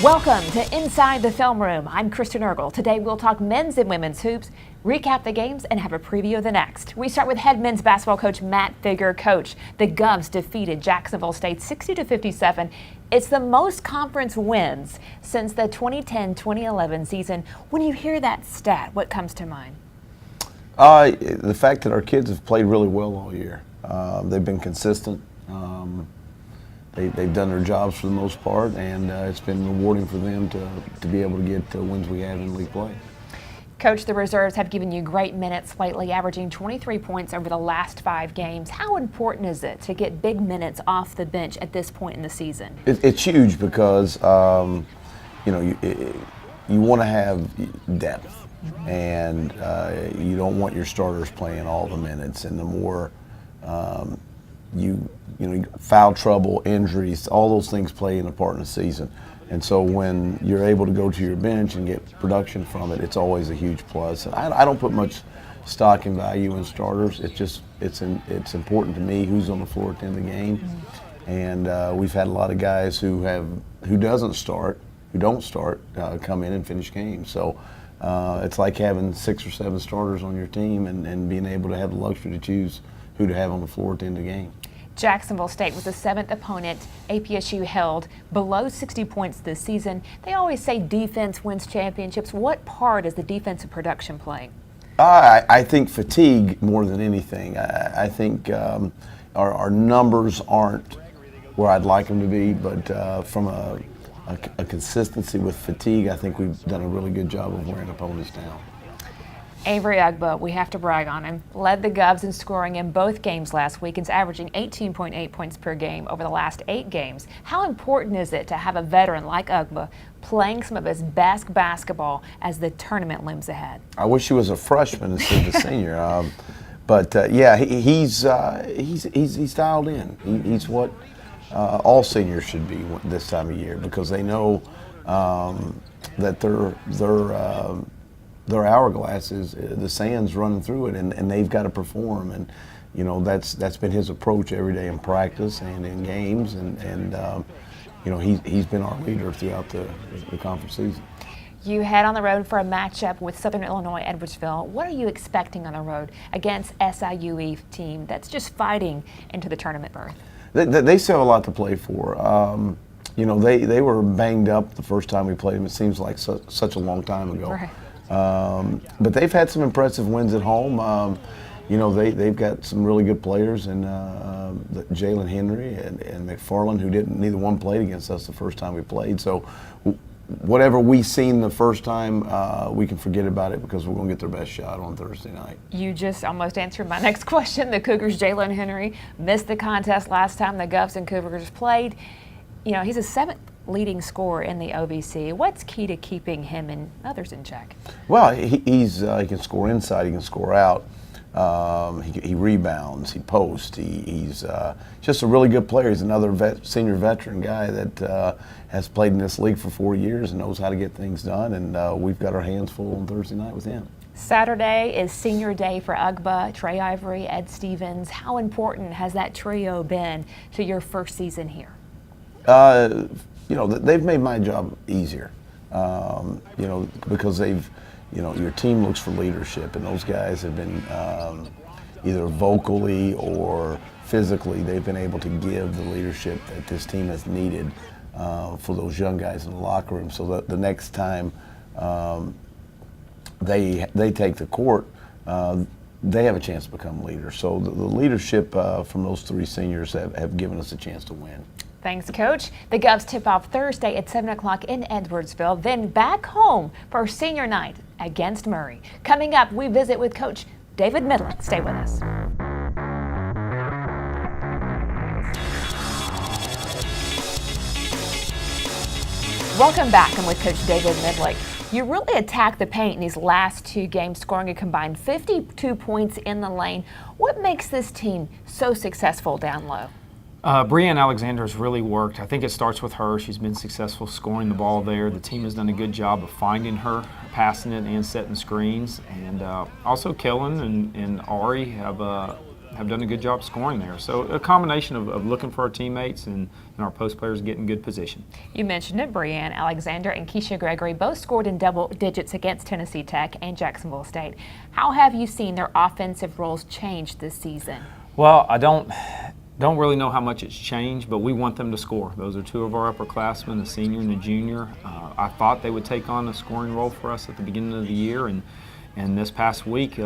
Welcome to Inside the Film Room. I'm Kristen Ergel. Today we'll talk men's and women's hoops, recap the games, and have a preview of the next. We start with head men's basketball coach Matt Figger. Coach, the Govs defeated Jacksonville State 60-57. It's the most conference wins since the 2010-2011 season. When you hear that stat, what comes to mind? The fact that our kids have played really well all year. They've been consistent. They've done their jobs for the most part, and it's been rewarding for them to be able to get the wins we have in league play. Coach, the reserves have given you great minutes lately, averaging 23 points over the last 5 games. How important is it to get big minutes off the bench at this point in the season? It's huge because you want to have depth, and you don't want your starters playing all the minutes. And the more foul trouble, injuries, all those things play in a part in the season. And so when you're able to go to your bench and get production from it, it's always a huge plus. And I don't put much stock and value in starters. It's important to me who's on the floor at the end of the game. Mm-hmm. And we've had a lot of guys who don't start, come in and finish games. So it's like having 6 or 7 starters on your team and being able to have the luxury to choose who to have on the floor at the end of the game. Jacksonville State was the 7th opponent APSU held below 60 points this season. They always say defense wins championships. What part is the defensive production playing? I think fatigue more than anything. I think our numbers aren't where I'd like them to be, but from a consistency with fatigue, I think we've done a really good job of wearing opponents down. Avery Ugba, we have to brag on him, led the Govs in scoring in both games last week and is averaging 18.8 points per game over the last 8 games. How important is it to have a veteran like Ugba playing some of his best basketball as the tournament looms ahead? I wish he was a freshman instead of a senior. Yeah, he's dialed in. He's what all seniors should be this time of year, because they know that their hourglass is the sand's running through it, and they've got to perform. And that's been his approach every day in practice and in games, and he's been our leader throughout the conference season. You head on the road for a matchup with Southern Illinois Edwardsville. What are you expecting on the road against SIUE team that's just fighting into the tournament berth? They still have a lot to play for. They were banged up the first time we played them. It seems like such a long time ago. Right. But they've had some impressive wins at home. They've got some really good players, and Jalen Henry and McFarland, who neither one played against us the first time we played. So whatever we seen the first time, we can forget about it, because we're going to get their best shot on Thursday night. You just almost answered my next question. The Cougars' Jalen Henry missed the contest last time the Govs and Cougars played. He's a 7th leading scorer in the OVC. What's key to keeping him and others in check? Well, he can score inside, he can score out. He rebounds, he posts. He's just a really good player. He's another senior veteran guy that has played in this league for 4 years and knows how to get things done. And we've got our hands full on Thursday night with him. Saturday is senior day for Ugba, Trey Ivory, Ed Stevens. How important has that trio been to your first season here? They've made my job easier, because your team looks for leadership, and those guys have been either vocally or physically, they've been able to give the leadership that this team has needed for those young guys in the locker room, so that the next time they take the court, they have a chance to become leaders. So the leadership from those 3 seniors have given us a chance to win. Thanks, Coach. The Govs tip off Thursday at 7 o'clock in Edwardsville, then back home for senior night against Murray. Coming up, we visit with Coach David Midlick. Stay with us. Welcome back. I'm with Coach David Midlick. You really attacked the paint in these last 2 games, scoring a combined 52 points in the lane. What makes this team so successful down low? Brianne Alexander has really worked. I think it starts with her. She's been successful scoring the ball there. The team has done a good job of finding her, passing it, and setting screens. And also Kellen and Ari have have done a good job scoring there. So a combination of looking for our teammates and our post players getting good position. You mentioned it, Brianne Alexander and Keisha Gregory both scored in double digits against Tennessee Tech and Jacksonville State. How have you seen their offensive roles change this season? Well, I don't really know how much it's changed, but we want them to score. Those are two of our upperclassmen, the senior and the junior. I thought they would take on a scoring role for us at the beginning of the year, and this past week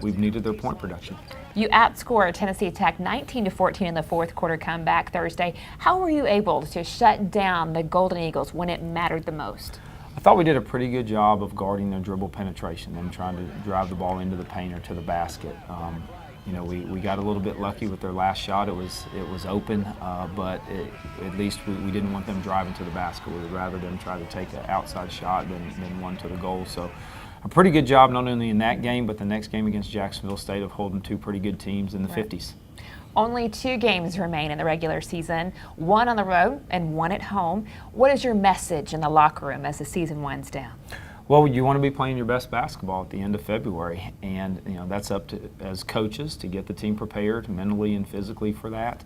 we've needed their point production. You outscored Tennessee Tech 19-14 in the fourth quarter comeback Thursday. How were you able to shut down the Golden Eagles when it mattered the most? I thought we did a pretty good job of guarding their dribble penetration and trying to drive the ball into the paint or to the basket. We got a little bit lucky with their last shot. It was open, but at least we didn't want them driving to the basket. We would rather them try to take an outside shot than one to the goal. So a pretty good job not only in that game, but the next game against Jacksonville State of holding two pretty good teams in the 50s. Only 2 games remain in the regular season, 1 on the road and 1 at home. What is your message in the locker room as the season winds down? Well, you want to be playing your best basketball at the end of February, and that's up to as coaches to get the team prepared mentally and physically for that.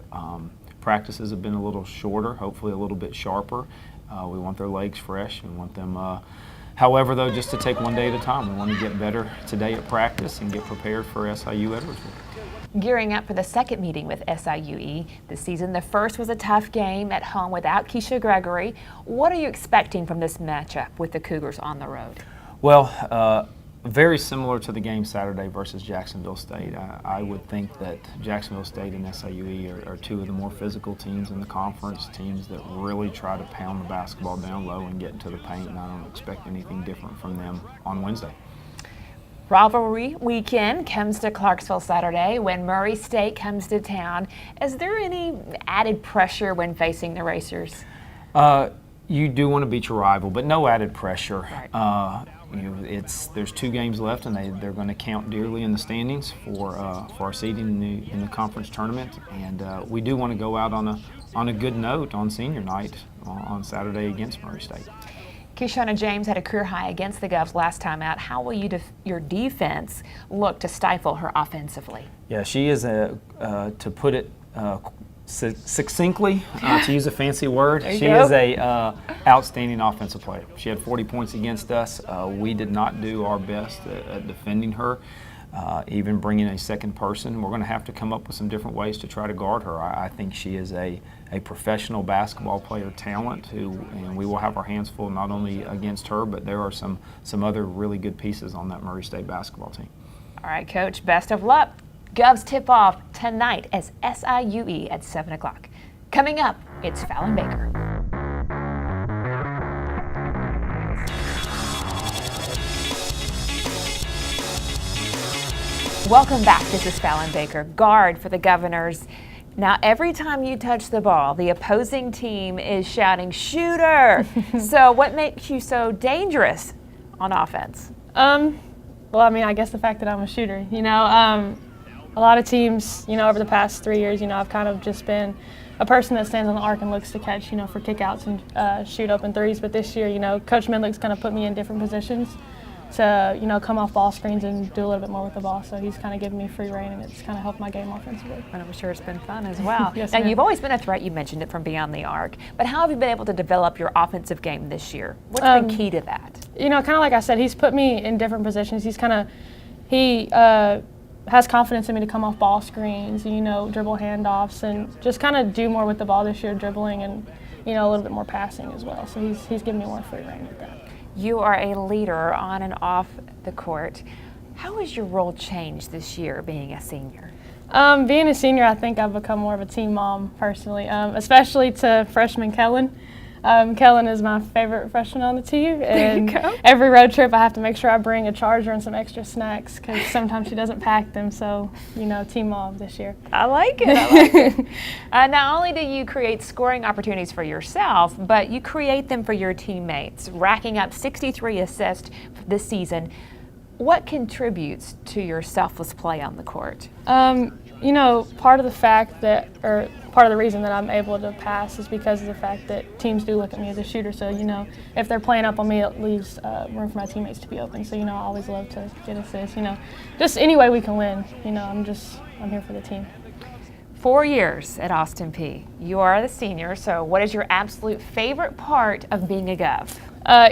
Practices have been a little shorter, hopefully a little bit sharper. We want their legs fresh. We want them, however, though, just to take one day at a time. We want to get better today at practice and get prepared for SIU Edwardsville. Gearing up for the second meeting with SIUE this season. The first was a tough game at home without Keisha Gregory. What are you expecting from this matchup with the Cougars on the road? Well, very similar to the game Saturday versus Jacksonville State. I would think that Jacksonville State and SIUE are two of the more physical teams in the conference, teams that really try to pound the basketball down low and get into the paint, and I don't expect anything different from them on Wednesday. Rivalry weekend comes to Clarksville Saturday when Murray State comes to town. Is there any added pressure when facing the Racers? You do want to beat your rival, but no added pressure. Right. There's 2 games left, and they're going to count dearly in the standings for our seeding in the conference tournament. And we do want to go out on a good note on senior night on Saturday against Murray State. Keshana James had a career high against the Govs last time out. How will your defense look to stifle her offensively? Yeah, she is to put it succinctly, to use a fancy word, she is a outstanding offensive player. She had 40 points against us. We did not do our best at defending her. Even bringing a second person, we're going to have to come up with some different ways to try to guard her. I think she is a professional basketball player talent and we will have our hands full not only against her, but there are some other really good pieces on that Murray State basketball team. All right, Coach, best of luck. Govs tip off tonight as SIUE at 7 o'clock. Coming up, it's Fallon Baker. Welcome back. This is Fallon Baker, guard for the Governors. Now, every time you touch the ball, the opposing team is shouting, "Shooter!" So what makes you so dangerous on offense? Well, I mean, I guess the fact that I'm a shooter. A lot of teams, over the past 3 years, I've kind of just been a person that stands on the arc and looks to catch, for kickouts and shoot open threes. But this year, Coach Mindlick's kind of put me in different positions to, come off ball screens and do a little bit more with the ball. So he's kind of given me free reign, and it's kind of helped my game offensively. And I'm sure it's been fun as well. Yes, now, ma'am. You've always been a threat. You mentioned it from beyond the arc. But how have you been able to develop your offensive game this year? What's been key to that? Kind of like I said, he's put me in different positions. He has confidence in me to come off ball screens, dribble handoffs, and just kind of do more with the ball this year, dribbling and, a little bit more passing as well. So he's given me more free reign with that. You are a leader on and off the court. How has your role changed this year being a senior? Being a senior, I think I've become more of a team mom personally, especially to freshman Kellen. Kellen is my favorite freshman on the team, and every road trip I have to make sure I bring a charger and some extra snacks because sometimes she doesn't pack them. So, team mom this year. I like it. Not only do you create scoring opportunities for yourself, but you create them for your teammates, racking up 63 assists this season. What contributes to your selfless play on the court? You know, part of the reason that I'm able to pass is because of the fact that teams do look at me as a shooter. So, you know, if they're playing up on me, it leaves room for my teammates to be open. So, you know, I always love to get assists. You know, just any way we can win. You know, I'm here for the team. 4 years at Austin Peay. You are the senior, so what is your absolute favorite part of being a Gov?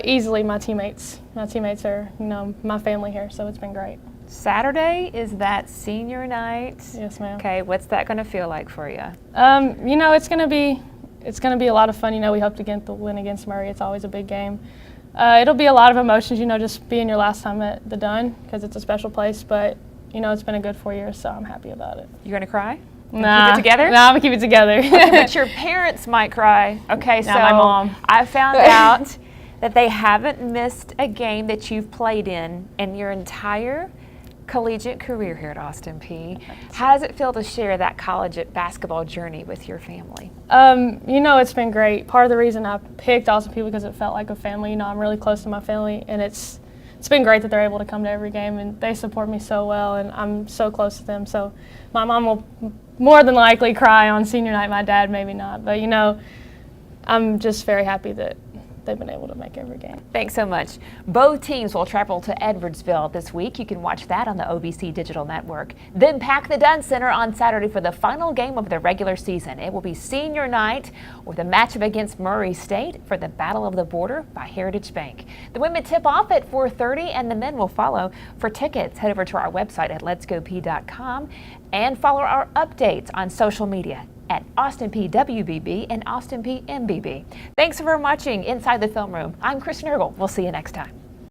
Easily my teammates. My teammates are, you know, my family here, so it's been great. Saturday is that senior night. Yes, ma'am. Okay, what's that going to feel like for you? You know, it's gonna be a lot of fun. You know, we hope to get the win against Murray. It's always a big game. It'll be a lot of emotions. You know, just being your last time at the Dunn because it's a special place. But you know, it's been a good 4 years, so I'm happy about it. You going to cry? Nah, keep it together? Nah, I'm gonna keep it together. But your parents might cry. Okay, so my mom. I found out that they haven't missed a game that you've played in your entire collegiate career here at Austin Peay. How does it feel to share that college basketball journey with your family? You know, it's been great. Part of the reason I picked Austin Peay because it felt like a family. You know, I'm really close to my family, and it's been great that they're able to come to every game, and they support me so well, and I'm so close to them. So my mom will more than likely cry on senior night. My dad maybe not, but you know, I'm just very happy that they've been able to make every game. Thanks so much. Both teams will travel to Edwardsville this week. You can watch that on the OBC Digital Network. Then pack the Dunn Center on Saturday for the final game of the regular season. It will be senior night with a matchup against Murray State for the Battle of the Border by Heritage Bank. The women tip off at 4:30 and the men will follow. For tickets, head over to our website at letsgop.com and follow our updates on social media at Austin Peay WBB and Austin Peay MBB. Thanks for watching Inside the Film Room. I'm Kristen Ergel. We'll see you next time.